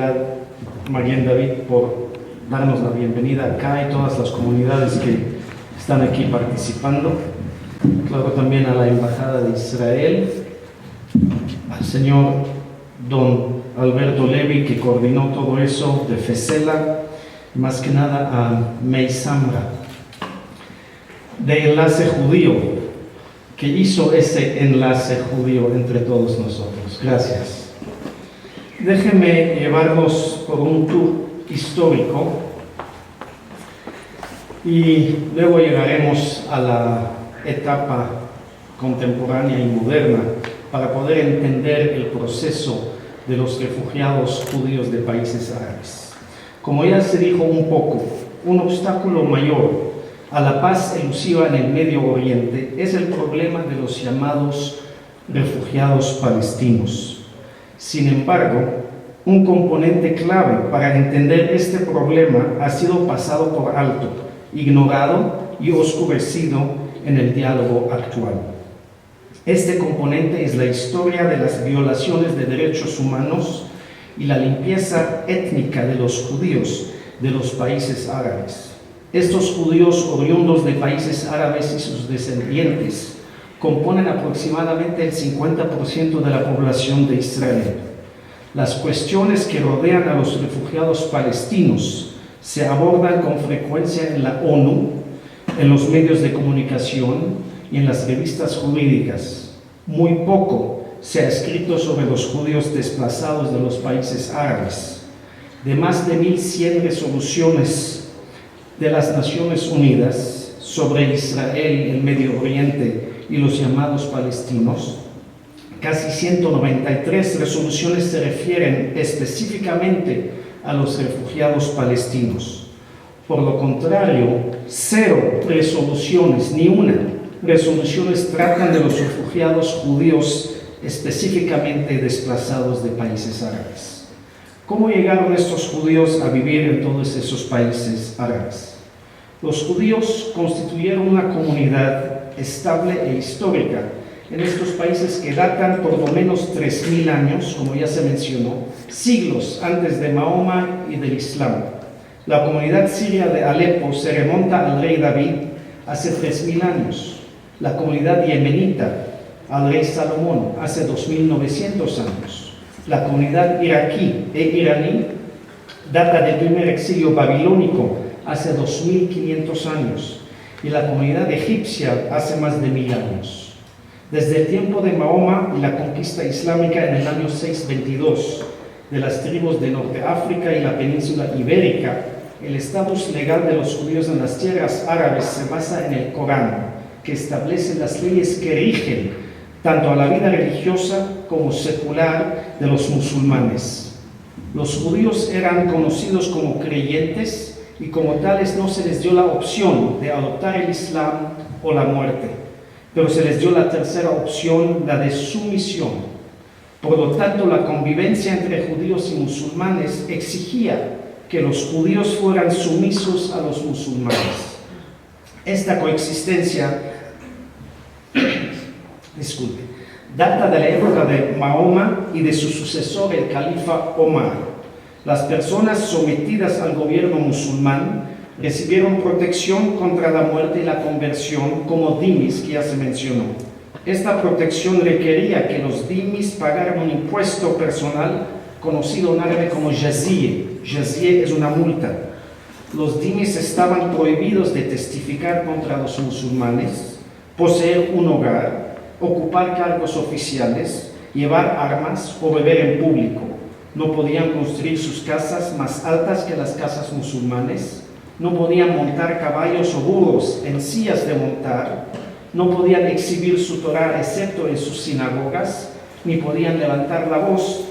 comunidad Maguen David por darnos la bienvenida acá y todas las comunidades que están aquí participando. Claro, también a la Embajada de Israel, al señor don Alberto Levi, que coordinó todo eso, de FESELA, más que nada a Mei Samra, de Enlace Judío, que hizo ese enlace judío entre todos nosotros. Gracias. Déjenme llevarlos por un tour histórico y luego llegaremos a la etapa contemporánea y moderna para poder entender el proceso de los refugiados judíos de países árabes. Como ya se dijo un poco, un obstáculo mayor a la paz elusiva en el Medio Oriente es el problema de los llamados refugiados palestinos. Sin embargo, un componente clave para entender este problema ha sido pasado por alto, ignorado y oscurecido en el diálogo actual. Este componente es la historia de las violaciones de derechos humanos y la limpieza étnica de los judíos de los países árabes. Estos judíos oriundos de países árabes y sus descendientes componen aproximadamente el 50% de la población de Israel. Las cuestiones que rodean a los refugiados palestinos se abordan con frecuencia en la ONU, en los medios de comunicación y en las revistas jurídicas. Muy poco se ha escrito sobre los judíos desplazados de los países árabes. De más de 1.100 resoluciones de las Naciones Unidas sobre Israel, el Medio Oriente y los llamados palestinos, casi 193 resoluciones se refieren específicamente a los refugiados palestinos. Por lo contrario, 0 resoluciones, ni una resoluciones tratan de los refugiados judíos específicamente desplazados de países árabes. ¿Cómo llegaron estos judíos a vivir en todos esos países árabes? Los judíos constituyeron una comunidad estable e histórica en estos países que datan por lo menos 3.000 años, como ya se mencionó, siglos antes de Mahoma y del Islam. La comunidad siria de Alepo se remonta al rey David hace 3.000 años. La comunidad yemenita al rey Salomón hace 2.900 años. La comunidad iraquí e iraní data del primer exilio babilónico hace 2.500 años y la comunidad egipcia hace más de 1.000 años. Desde el tiempo de Mahoma y la conquista islámica en el año 622 de las tribus de Norte África y la península ibérica, el estatus legal de los judíos en las tierras árabes se basa en el Corán, que establece las leyes que rigen tanto a la vida religiosa como secular de los musulmanes. Los judíos eran conocidos como creyentes y como tales no se les dio la opción de adoptar el Islam o la muerte, pero se les dio la tercera opción, la de sumisión. Por lo tanto, la convivencia entre judíos y musulmanes exigía que los judíos fueran sumisos a los musulmanes. Esta coexistencia data de la época de Mahoma y de su sucesor, el califa Omar. Las personas sometidas al gobierno musulmán recibieron protección contra la muerte y la conversión como dhimis, que ya se mencionó. Esta protección requería que los dhimis pagaran un impuesto personal conocido en árabe como jaziyeh. Jaziyeh es una multa. Los dhimis estaban prohibidos de testificar contra los musulmanes, poseer un hogar, ocupar cargos oficiales, llevar armas o beber en público. No podían construir sus casas más altas que las casas musulmanes, no podían montar caballos o burros en sillas de montar, no podían exhibir su Torá excepto en sus sinagogas, ni podían levantar la voz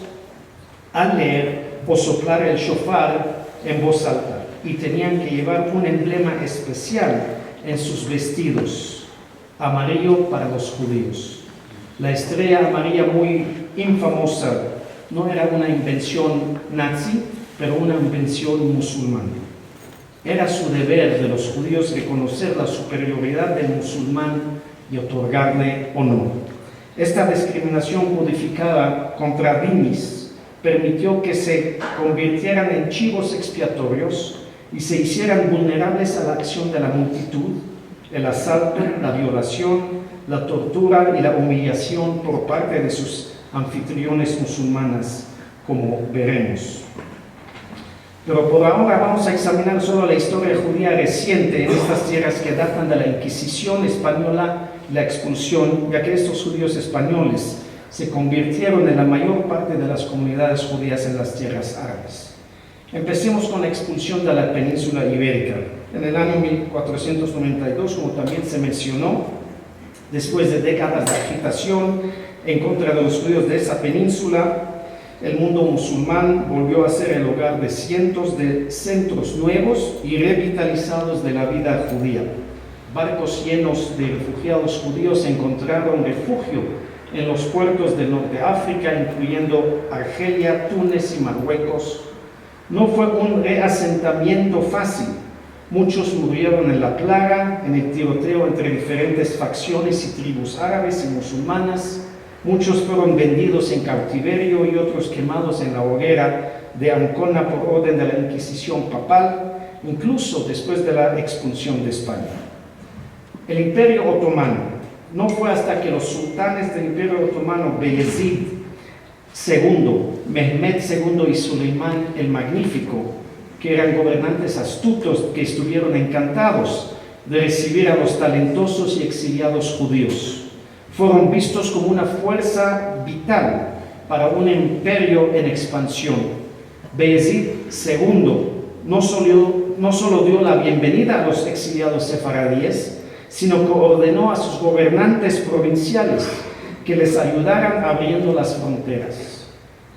al leer o soplar el shofar en voz alta, y tenían que llevar un emblema especial en sus vestidos, amarillo para los judíos. La estrella amarilla, muy infamosa, no era una invención nazi, pero una invención musulmana. Era su deber de los judíos reconocer la superioridad del musulmán y otorgarle honor. Esta discriminación codificada contra dhimis permitió que se convirtieran en chivos expiatorios y se hicieran vulnerables a la acción de la multitud, el asalto, la violación, la tortura y la humillación por parte de sus anfitriones musulmanas, como veremos. Pero por ahora vamos a examinar solo la historia judía reciente en estas tierras que datan de la Inquisición española y la expulsión, ya que estos judíos españoles se convirtieron en la mayor parte de las comunidades judías en las tierras árabes. Empecemos con la expulsión de la península ibérica. En el año 1492, como también se mencionó, después de décadas de agitación en contra de los judíos de esa península, el mundo musulmán volvió a ser el hogar de cientos de centros nuevos y revitalizados de la vida judía. Barcos llenos de refugiados judíos encontraron refugio en los puertos del norte de África, incluyendo Argelia, Túnez y Marruecos. No fue un reasentamiento fácil. Muchos murieron en la plaga, en el tiroteo entre diferentes facciones y tribus árabes y musulmanas. Muchos fueron vendidos en cautiverio y otros quemados en la hoguera de Ancona por orden de la Inquisición papal, incluso después de la expulsión de España. El Imperio Otomano. No fue hasta que los sultanes del Imperio Otomano, Bayezid II, Mehmed II y Suleimán el Magnífico, que eran gobernantes astutos que estuvieron encantados de recibir a los talentosos y exiliados judíos, fueron vistos como una fuerza vital para un imperio en expansión. Bayezid II no solo dio la bienvenida a los exiliados sefaradíes, sino que ordenó a sus gobernantes provinciales que les ayudaran abriendo las fronteras.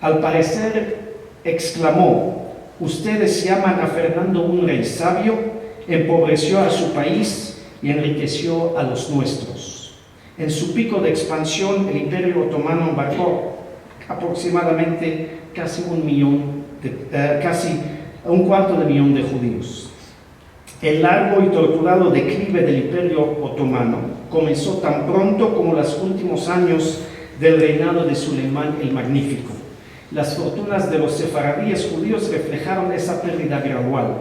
Al parecer, exclamó: ustedes llaman a Fernando un rey sabio, empobreció a su país y enriqueció a los nuestros. En su pico de expansión, el Imperio Otomano embarcó aproximadamente casi un cuarto de millón de judíos. El largo y torturado declive del Imperio Otomano comenzó tan pronto como los últimos años del reinado de Suleimán el Magnífico. Las fortunas de los sefaradíes judíos reflejaron esa pérdida gradual.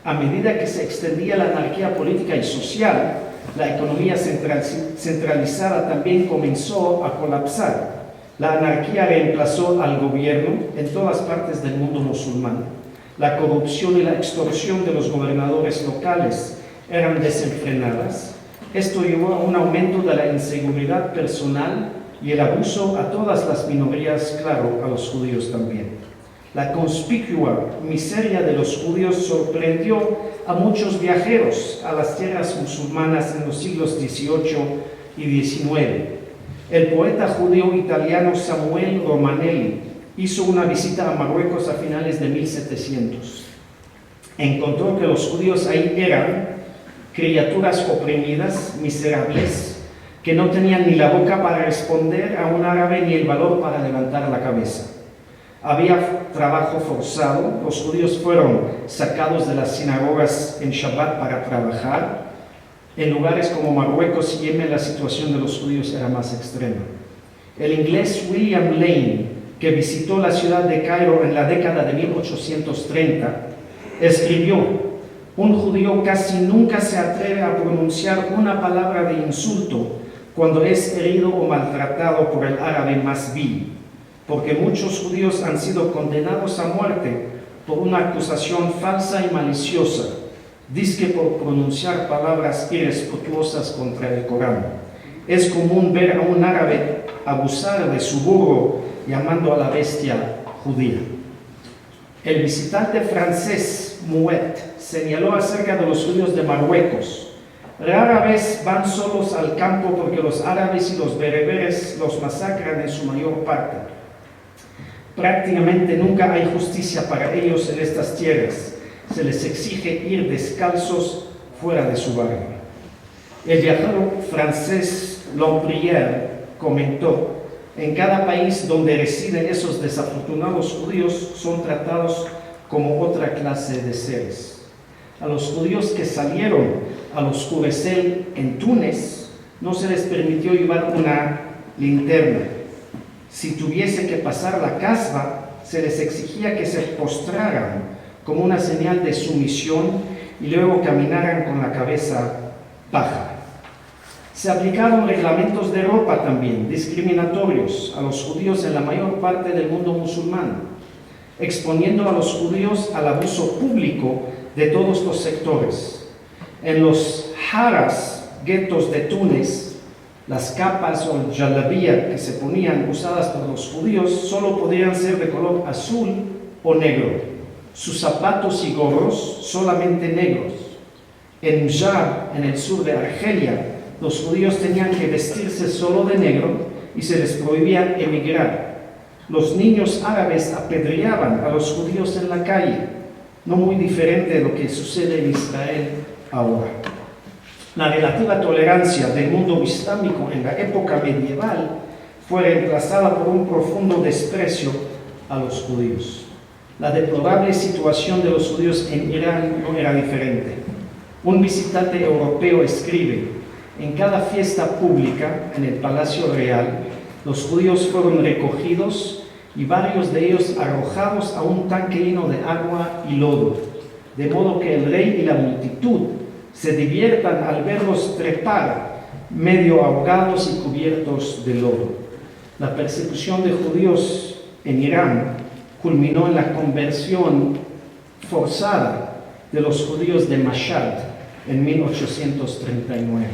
A medida que se extendía la anarquía política y social, la economía centralizada también comenzó a colapsar. La anarquía reemplazó al gobierno en todas partes del mundo musulmán. La corrupción y la extorsión de los gobernadores locales eran desenfrenadas. Esto llevó a un aumento de la inseguridad personal y el abuso a todas las minorías, claro, a los judíos también. La conspicua miseria de los judíos sorprendió a muchos viajeros a las tierras musulmanas en los siglos XVIII y XIX. El poeta judío italiano Samuel Romanelli hizo una visita a Marruecos a finales de 1700. Encontró que los judíos ahí eran criaturas oprimidas, miserables, que no tenían ni la boca para responder a un árabe ni el valor para levantar la cabeza. Había trabajo forzado, los judíos fueron sacados de las sinagogas en Shabbat para trabajar. En lugares como Marruecos y Yemen la situación de los judíos era más extrema. El inglés William Lane, que visitó la ciudad de Cairo en la década de 1830, escribió: un judío casi nunca se atreve a pronunciar una palabra de insulto cuando es herido o maltratado por el árabe más vil, porque muchos judíos han sido condenados a muerte por una acusación falsa y maliciosa, dizque por pronunciar palabras irrespetuosas contra el Corán. Es común ver a un árabe abusar de su burro llamando a la bestia judía. El visitante francés Mouet señaló acerca de los judíos de Marruecos: rara vez van solos al campo porque los árabes y los bereberes los masacran en su mayor parte. Prácticamente nunca hay justicia para ellos en estas tierras. Se les exige ir descalzos fuera de su barrio. El viajero francés Lombrière comentó: en cada país donde residen esos desafortunados judíos son tratados como otra clase de seres. A los judíos que salieron al oscurecer en Túnez no se les permitió llevar una linterna. Si tuviese que pasar la Casba, se les exigía que se postraran como una señal de sumisión y luego caminaran con la cabeza baja. Se aplicaron reglamentos de ropa también, discriminatorios a los judíos en la mayor parte del mundo musulmán, exponiendo a los judíos al abuso público de todos los sectores. En los haras, guetos de Túnez, las capas o el jalabía que se ponían usadas por los judíos solo podían ser de color azul o negro. Sus zapatos y gorros solamente negros. En Mjar, en el sur de Argelia, los judíos tenían que vestirse solo de negro y se les prohibía emigrar. Los niños árabes apedreaban a los judíos en la calle, no muy diferente de lo que sucede en Israel ahora. La relativa tolerancia del mundo islámico en la época medieval fue reemplazada por un profundo desprecio a los judíos. La deplorable situación de los judíos en Irán no era diferente. Un visitante europeo escribe: en cada fiesta pública en el Palacio Real, los judíos fueron recogidos y varios de ellos arrojados a un tanque lleno de agua y lodo, de modo que el rey y la multitud se diviertan al verlos trepar, medio ahogados y cubiertos de lodo. La persecución de judíos en Irán culminó en la conversión forzada de los judíos de Mashhad en 1839.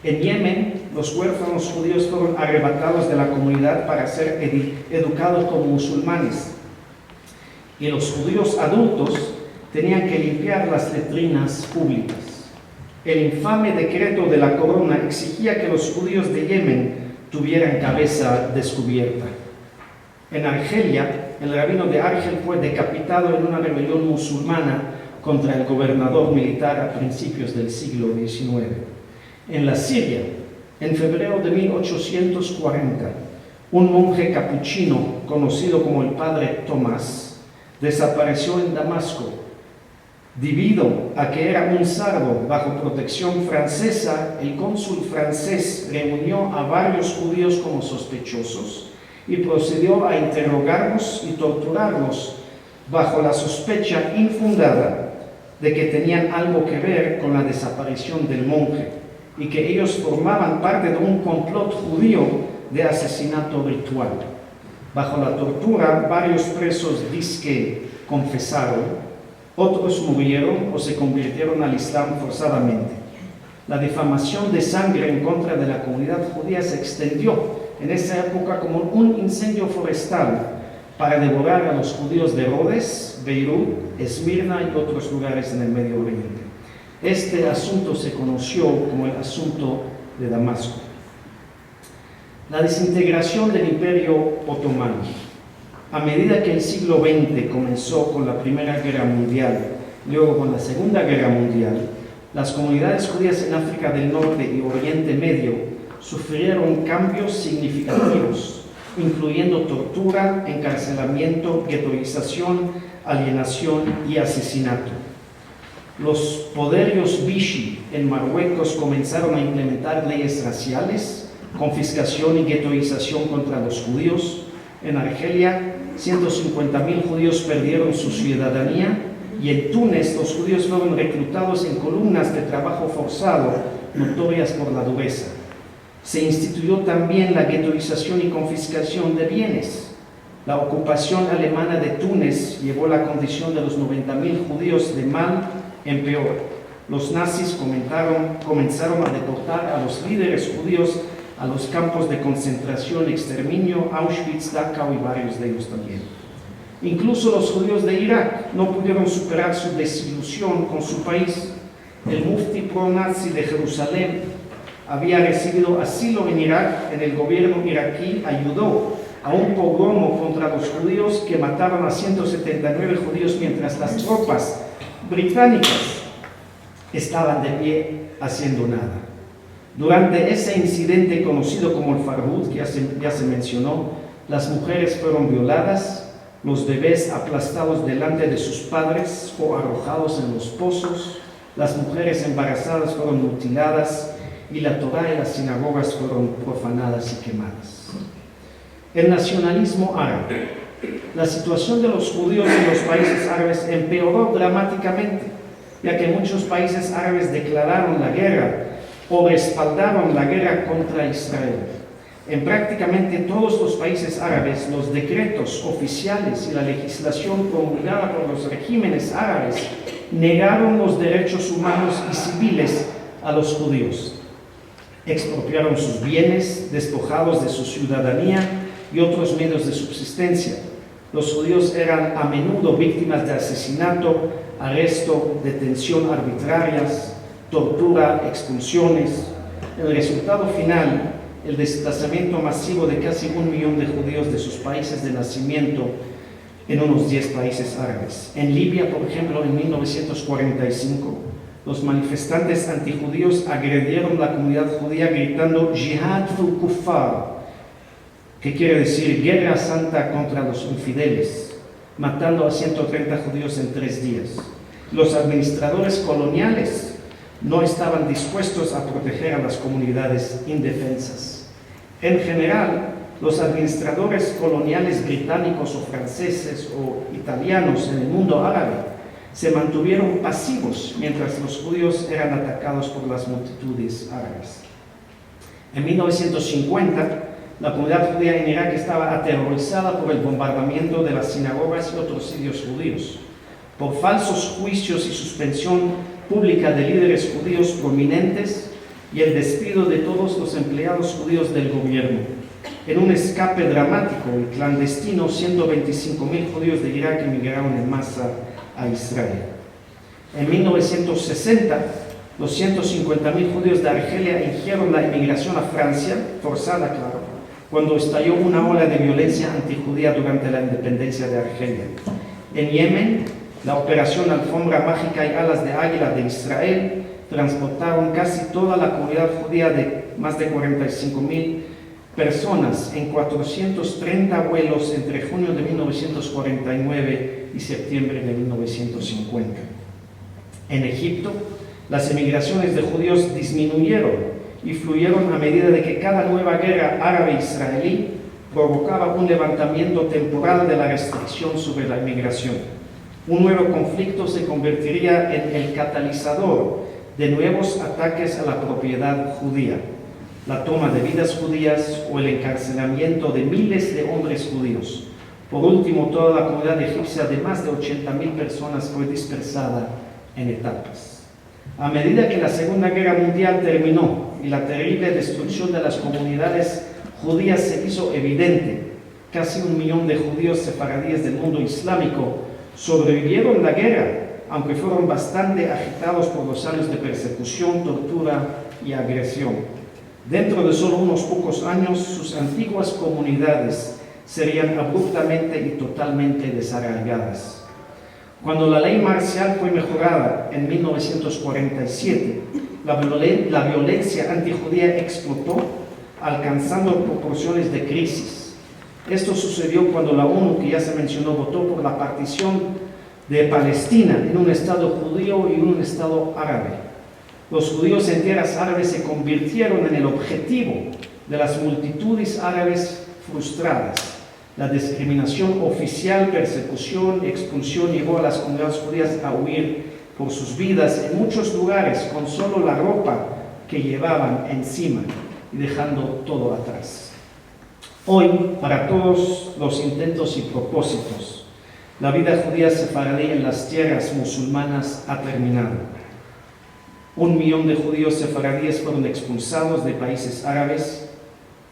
En Yemen, los huérfanos judíos fueron arrebatados de la comunidad para ser educados como musulmanes, y los judíos adultos tenían que limpiar las letrinas públicas. El infame decreto de la corona exigía que los judíos de Yemen tuvieran cabeza descubierta. En Argelia, el rabino de Argel fue decapitado en una rebelión musulmana contra el gobernador militar a principios del siglo XIX. En la Siria, en febrero de 1840, un monje capuchino conocido como el padre Tomás desapareció en Damasco. Debido a que era un sardo bajo protección francesa, el cónsul francés reunió a varios judíos como sospechosos y procedió a interrogarlos y torturarlos bajo la sospecha infundada de que tenían algo que ver con la desaparición del monje y que ellos formaban parte de un complot judío de asesinato ritual. Bajo la tortura, varios presos disque confesaron, otros murieron o se convirtieron al Islam forzadamente. La difamación de sangre en contra de la comunidad judía se extendió en esa época como un incendio forestal para devorar a los judíos de Rhodes, Beirut, Esmirna y otros lugares en el Medio Oriente. Este asunto se conoció como el asunto de Damasco. La desintegración del Imperio Otomano. A medida que el siglo XX comenzó con la Primera Guerra Mundial, luego con la Segunda Guerra Mundial, las comunidades judías en África del Norte y Oriente Medio sufrieron cambios significativos, incluyendo tortura, encarcelamiento, ghettoización, alienación y asesinato. Los poderios Vichy en Marruecos comenzaron a implementar leyes raciales, confiscación y ghettoización contra los judíos. En Argelia, 150.000 judíos perdieron su ciudadanía, y en Túnez los judíos fueron reclutados en columnas de trabajo forzado notorias por la dureza. Se instituyó también la ghettoización y confiscación de bienes. La ocupación alemana de Túnez llevó la condición de los 90.000 judíos de mal en peor. Los nazis comenzaron a deportar a los líderes judíos a los campos de concentración, exterminio, Auschwitz, Dachau y varios de ellos también. Incluso los judíos de Irak no pudieron superar su desilusión con su país. El mufti pro-nazi de Jerusalén había recibido asilo en Irak. En el gobierno iraquí ayudó a un pogromo contra los judíos que mataron a 179 judíos mientras las tropas británicas estaban de pie haciendo nada. Durante ese incidente conocido como el Farhud, que ya se mencionó, las mujeres fueron violadas, los bebés aplastados delante de sus padres o arrojados en los pozos, las mujeres embarazadas fueron mutiladas y la Torá y las sinagogas fueron profanadas y quemadas. El nacionalismo árabe. La situación de los judíos en los países árabes empeoró dramáticamente, ya que muchos países árabes declararon la guerra o respaldaron la guerra contra Israel. En prácticamente todos los países árabes, los decretos oficiales y la legislación promulgada por los regímenes árabes negaron los derechos humanos y civiles a los judíos. Expropiaron sus bienes, despojados de su ciudadanía y otros medios de subsistencia. Los judíos eran a menudo víctimas de asesinato, arresto, detención arbitrarias, tortura, expulsiones. El resultado final, el desplazamiento masivo de casi 1 millón de judíos de sus países de nacimiento en unos 10 países árabes. En Libia, por ejemplo, en 1945, los manifestantes antijudíos agredieron la comunidad judía gritando «Jihad fil Kuffar», que quiere decir guerra santa contra los infieles, matando a 130 judíos en 3 días. Los administradores coloniales no estaban dispuestos a proteger a las comunidades indefensas. En general, los administradores coloniales británicos o franceses o italianos en el mundo árabe se mantuvieron pasivos mientras los judíos eran atacados por las multitudes árabes. En 1950, la comunidad judía en Irak estaba aterrorizada por el bombardamiento de las sinagogas y otros sitios judíos, por falsos juicios y suspensión pública de líderes judíos prominentes y el despido de todos los empleados judíos del gobierno. En un escape dramático y clandestino, 125.000 judíos de Irak emigraron en masa a Israel. En 1960, los 150.000 judíos de Argelia eligieron la emigración a Francia, forzada, claro, cuando estalló una ola de violencia antijudía durante la independencia de Argelia. En Yemen, la operación Alfombra Mágica y Alas de Águila de Israel transportaron casi toda la comunidad judía de más de 45.000 personas en 430 vuelos entre junio de 1949 y septiembre de 1950. En Egipto, las emigraciones de judíos disminuyeron y fluyeron a medida de que cada nueva guerra árabe-israelí provocaba un levantamiento temporal de la restricción sobre la inmigración. Un nuevo conflicto se convertiría en el catalizador de nuevos ataques a la propiedad judía, la toma de vidas judías o el encarcelamiento de miles de hombres judíos. Por último, toda la comunidad egipcia de más de 80.000 personas fue dispersada en etapas. A medida que la Segunda Guerra Mundial terminó y la terrible destrucción de las comunidades judías se hizo evidente, casi 1 millón de judíos sefaradíes del mundo islámico sobrevivieron la guerra, aunque fueron bastante agitados por los años de persecución, tortura y agresión. Dentro de solo unos pocos años, sus antiguas comunidades serían abruptamente y totalmente desarraigadas. Cuando la ley marcial fue mejorada en 1947, la violencia antijudía explotó, alcanzando proporciones de crisis. Esto sucedió cuando la ONU, que ya se mencionó, votó por la partición de Palestina en un estado judío y un estado árabe. Los judíos en tierras árabes se convirtieron en el objetivo de las multitudes árabes frustradas. La discriminación oficial, persecución, expulsión llevó a las comunidades judías a huir por sus vidas en muchos lugares con solo la ropa que llevaban encima y dejando todo atrás. Hoy, para todos los intentos y propósitos, la vida judía sefaradí en las tierras musulmanas ha terminado. 1 millón de judíos sefaradíes fueron expulsados de países árabes.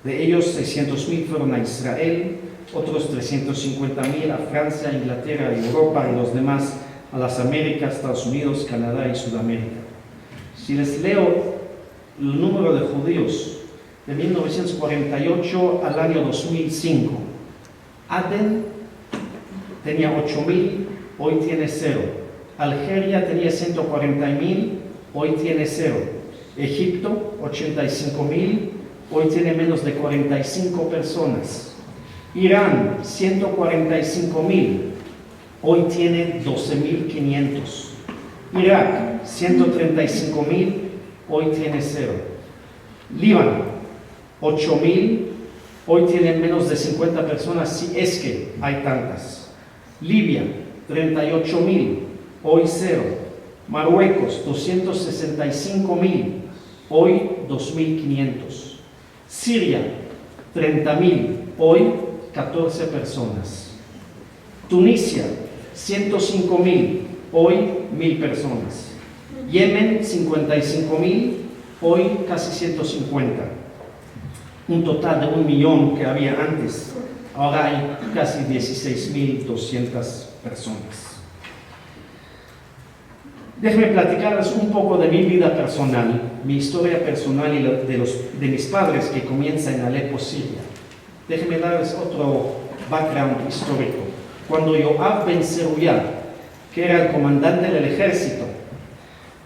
De ellos, 600.000 fueron a Israel, otros 350.000 a Francia, Inglaterra y Europa, y los demás a las Américas, Estados Unidos, Canadá y Sudamérica. Si les leo el número de judíos de 1948 al año 2005, Adén tenía 8.000, hoy tiene 0. Algeria tenía 140.000, hoy tiene 0. Egipto, 85.000, hoy tiene menos de 45 personas. Irán, 145.000, hoy tiene 12.500. Irak, 135.000, hoy tiene 0. Líbano, 8.000, Hoy tienen menos de 50 personas, si es que hay tantas. Libia, 38,000, hoy 0. Marruecos, 265,000, hoy 2,500. Siria, 30,000, hoy 14 personas. Tunisia, 105,000, hoy 1,000 personas. Yemen, 55,000, hoy casi 150. Un total de 1 millón que había antes. Ahora hay casi 16,200 personas. Déjenme platicarles un poco de mi vida personal, mi historia personal y de mis padres que comienza en Alepo, Siria. Déjenme darles otro background histórico. Cuando Yoav Ben Zeruya, que era el comandante del ejército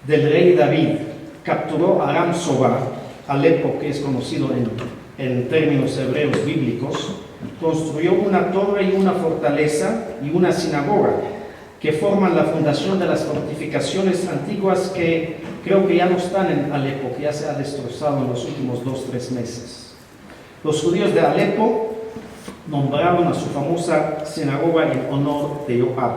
del rey David, capturó a Aram Soba, Alepo, que es conocido en términos hebreos bíblicos, construyó una torre y una fortaleza y una sinagoga que forman la fundación de las fortificaciones antiguas que creo que ya no están en Alepo, que ya se ha destrozado en los últimos 2-3 meses. Los judíos de Alepo nombraron a su famosa sinagoga en honor de Yoav.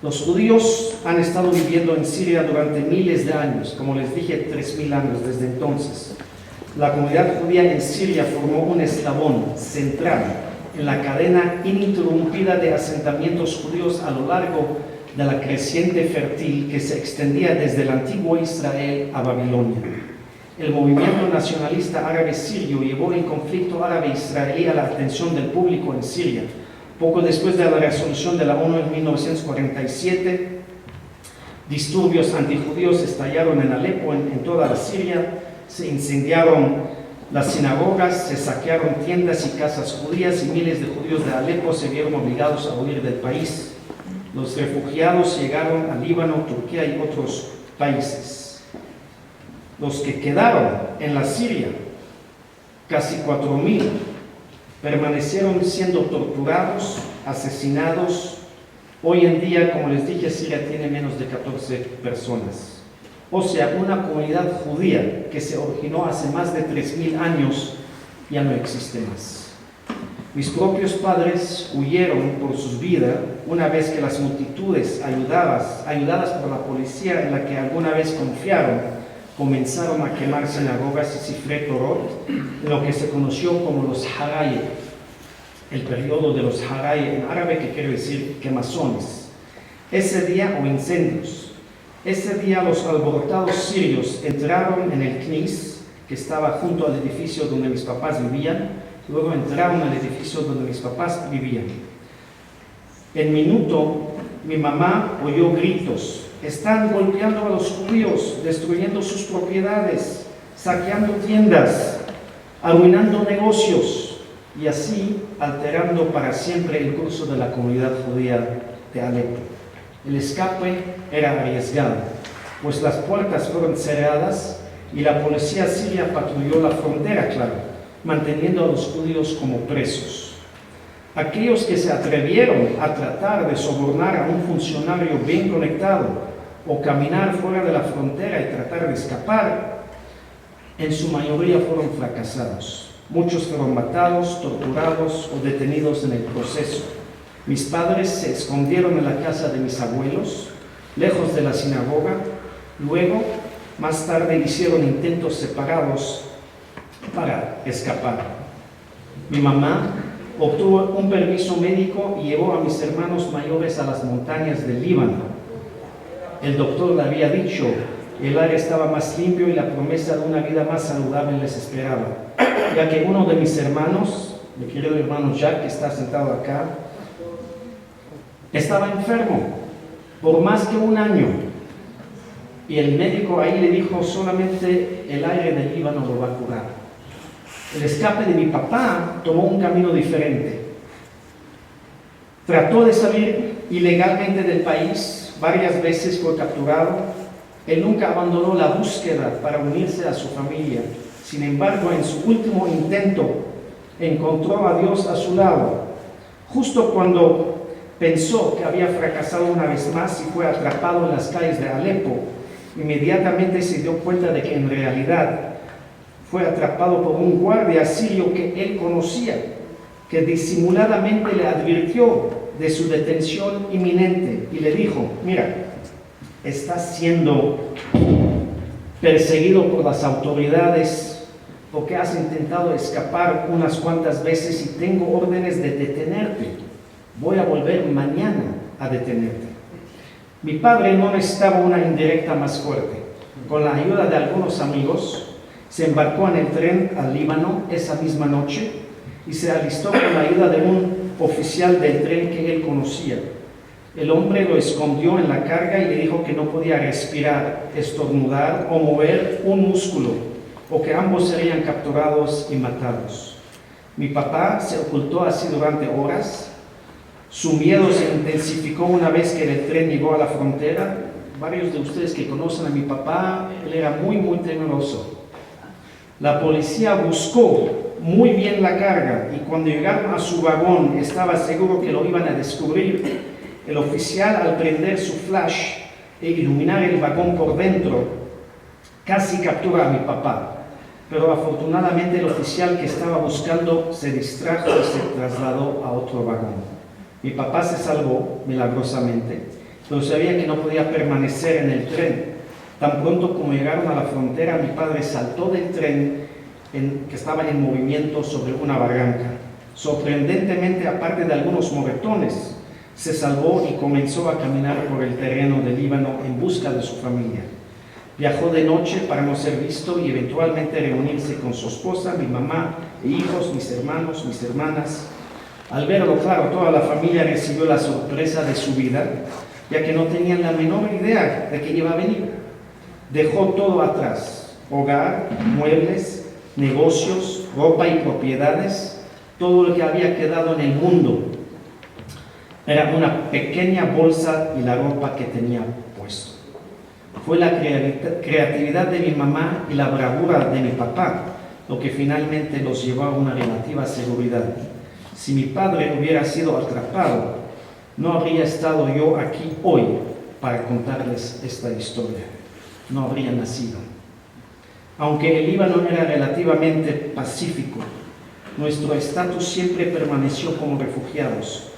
Los judíos han estado viviendo en Siria durante miles de años, como les dije, 3,000 años desde entonces. La comunidad judía en Siria formó un eslabón central en la cadena ininterrumpida de asentamientos judíos a lo largo de la creciente fértil que se extendía desde el antiguo Israel a Babilonia. El movimiento nacionalista árabe sirio llevó el conflicto árabe-israelí a la atención del público en Siria. Poco después de la resolución de la ONU en 1947, disturbios antijudíos estallaron en Alepo, en toda la Siria. Se incendiaron las sinagogas, se saquearon tiendas y casas judías y miles de judíos de Alepo se vieron obligados a huir del país. Los refugiados llegaron a Líbano, Turquía y otros países. Los que quedaron en la Siria, casi 4,000, permanecieron siendo torturados, asesinados. Hoy en día, como les dije, Siria tiene menos de 14 personas. O sea, una comunidad judía que se originó hace más de 3,000 años ya no existe más. Mis propios padres huyeron por sus vidas una vez que las multitudes ayudadas por la policía en la que alguna vez confiaron, comenzaron a quemar sinagogas y Sifrei Torot, lo que se conoció como los Haraye, el periodo de los Haraye en árabe, que quiere decir quemazones. Ese día, o incendios. Ese día los alborotados sirios entraron en el Knis, que estaba junto al edificio donde mis papás vivían, luego entraron al edificio donde mis papás vivían. En minuto, mi mamá oyó gritos: están golpeando a los judíos, destruyendo sus propiedades, saqueando tiendas, arruinando negocios y así alterando para siempre el curso de la comunidad judía de Alepo. El escape era arriesgado, pues las puertas fueron cerradas y la policía siria patrulló la frontera, claro, manteniendo a los judíos como presos. Aquellos que se atrevieron a tratar de sobornar a un funcionario bien conectado o caminar fuera de la frontera y tratar de escapar, en su mayoría fueron fracasados. Muchos fueron matados, torturados o detenidos en el proceso. Mis padres se escondieron en la casa de mis abuelos, lejos de la sinagoga. Luego, más tarde, hicieron intentos separados para escapar. Mi mamá obtuvo un permiso médico y llevó a mis hermanos mayores a las montañas del Líbano. El doctor le había dicho, el aire estaba más limpio y la promesa de una vida más saludable les esperaba, ya que uno de mis hermanos, mi querido hermano Jack, que está sentado acá, estaba enfermo por más que 1 año y el médico ahí le dijo: solamente el aire del Líbano lo va a curar. El escape de mi papá tomó un camino diferente. Trató de salir ilegalmente del país, varias veces fue capturado. Él nunca abandonó la búsqueda para unirse a su familia. Sin embargo, en su último intento encontró a Dios a su lado. Justo cuando pensó que había fracasado una vez más y fue atrapado en las calles de Alepo, inmediatamente se dio cuenta de que en realidad fue atrapado por un guardia sirio que él conocía, que disimuladamente le advirtió de su detención inminente y le dijo: mira, estás siendo perseguido por las autoridades porque has intentado escapar unas cuantas veces y tengo órdenes de detenerte. Voy a volver mañana a detenerte. Mi padre no necesitaba una indirecta más fuerte. Con la ayuda de algunos amigos, se embarcó en el tren al Líbano esa misma noche y se alistó con la ayuda de un oficial del tren que él conocía. El hombre lo escondió en la carga y le dijo que no podía respirar, estornudar o mover un músculo, o que ambos serían capturados y matados. Mi papá se ocultó así durante horas. Su miedo se intensificó una vez que el tren llegó a la frontera. Varios de ustedes que conocen a mi papá, él era muy temeroso. La policía buscó muy bien la carga y cuando llegaron a su vagón estaba seguro que lo iban a descubrir. El oficial, al prender su flash e iluminar el vagón por dentro, casi captura a mi papá. Pero afortunadamente el oficial que estaba buscando se distrajo y se trasladó a otro vagón. Mi papá se salvó milagrosamente, pero sabía que no podía permanecer en el tren. Tan pronto como llegaron a la frontera, mi padre saltó del tren que estaba en movimiento sobre una barranca. Sorprendentemente, aparte de algunos moretones, se salvó y comenzó a caminar por el terreno del Líbano en busca de su familia. Viajó de noche para no ser visto y eventualmente reunirse con su esposa, mi mamá e hijos, mis hermanos, mis hermanas. Al verlo claro, toda la familia recibió la sorpresa de su vida, ya que no tenían la menor idea de que iba a venir. Dejó todo atrás: hogar, muebles, negocios, ropa y propiedades. Todo lo que había quedado en el mundo era una pequeña bolsa y la ropa que tenía puesto. Fue la creatividad de mi mamá y la bravura de mi papá lo que finalmente los llevó a una relativa seguridad. Si mi padre hubiera sido atrapado, no habría estado yo aquí hoy para contarles esta historia. No habría nacido. Aunque el Líbano era relativamente pacífico, nuestro estatus siempre permaneció como refugiados.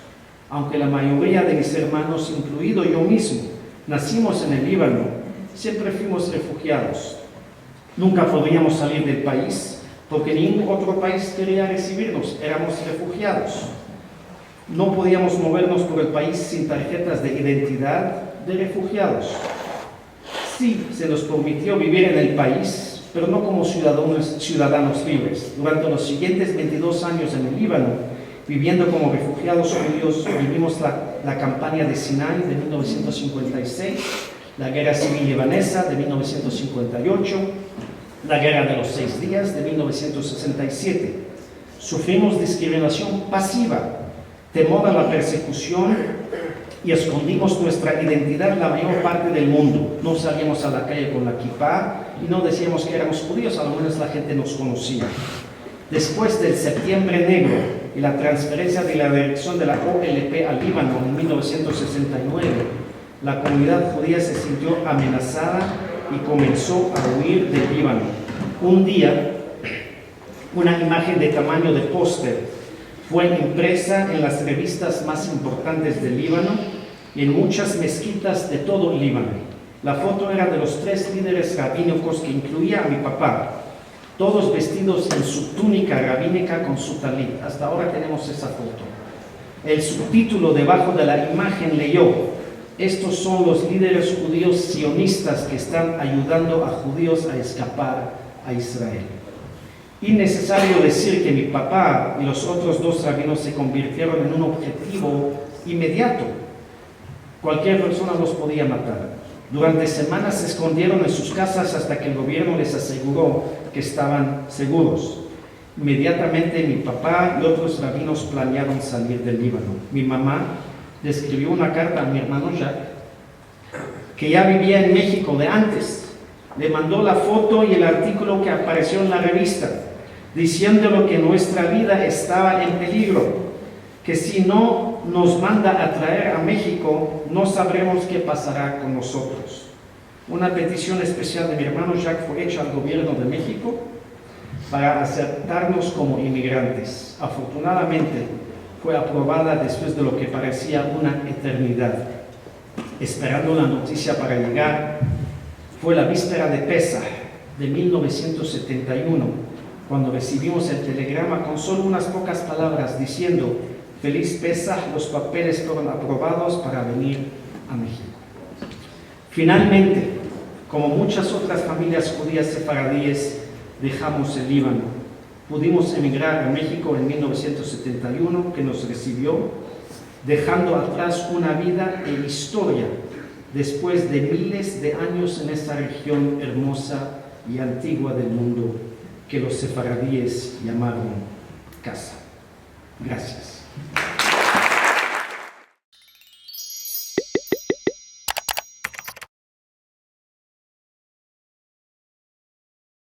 Aunque la mayoría de mis hermanos, incluido yo mismo, nacimos en el Líbano, siempre fuimos refugiados. Nunca podríamos salir del país porque ningún otro país quería recibirnos. Éramos refugiados. No podíamos movernos por el país sin tarjetas de identidad de refugiados. Sí, se nos permitió vivir en el país, pero no como ciudadanos libres. Durante los siguientes 22 años en el Líbano, viviendo como refugiados judíos, vivimos la campaña de Sinai de 1956, la guerra civil libanesa de 1958, la guerra de los 6 días de 1967. Sufrimos discriminación pasiva, temor a la persecución, y escondimos nuestra identidad la mayor parte del mundo. No salíamos a la calle con la kipá y no decíamos que éramos judíos, a lo menos la gente nos conocía. Después del Septiembre Negro y la transferencia de la dirección de la OLP al Líbano en 1969, la comunidad judía se sintió amenazada y comenzó a huir del Líbano. Un día, una imagen de tamaño de póster fue impresa en las revistas más importantes del Líbano y en muchas mezquitas de todo el Líbano. La foto era de los 3 líderes rabínicos que incluía a mi papá, todos vestidos en su túnica rabínica con su talit. Hasta ahora tenemos esa foto. El subtítulo debajo de la imagen leyó: estos son los líderes judíos sionistas que están ayudando a judíos a escapar a Israel. Innecesario decir que mi papá y los otros 2 rabinos se convirtieron en un objetivo inmediato. Cualquier persona los podía matar. Durante semanas se escondieron en sus casas hasta que el gobierno les aseguró que estaban seguros. Inmediatamente mi papá y otros rabinos planearon salir del Líbano. Mi mamá le escribió una carta a mi hermano Jacques, que ya vivía en México de antes. Le mandó la foto y el artículo que apareció en la revista, diciéndole que nuestra vida estaba en peligro, que si no nos manda a traer a México, no sabremos qué pasará con nosotros. Una petición especial de mi hermano Jacques fue hecha al gobierno de México. para aceptarnos como inmigrantes. Afortunadamente, fue aprobada después de lo que parecía una eternidad. Esperando la noticia para llegar, fue la víspera de Pesaj de 1971, cuando recibimos el telegrama con solo unas pocas palabras diciendo: Feliz Pesaj, los papeles fueron aprobados para venir a México. Finalmente, como muchas otras familias judías sefaradíes, dejamos el Líbano. Pudimos emigrar a México en 1971, que nos recibió, dejando atrás una vida e historia después de miles de años en esta región hermosa y antigua del mundo que los sefaradíes llamaron casa. Gracias.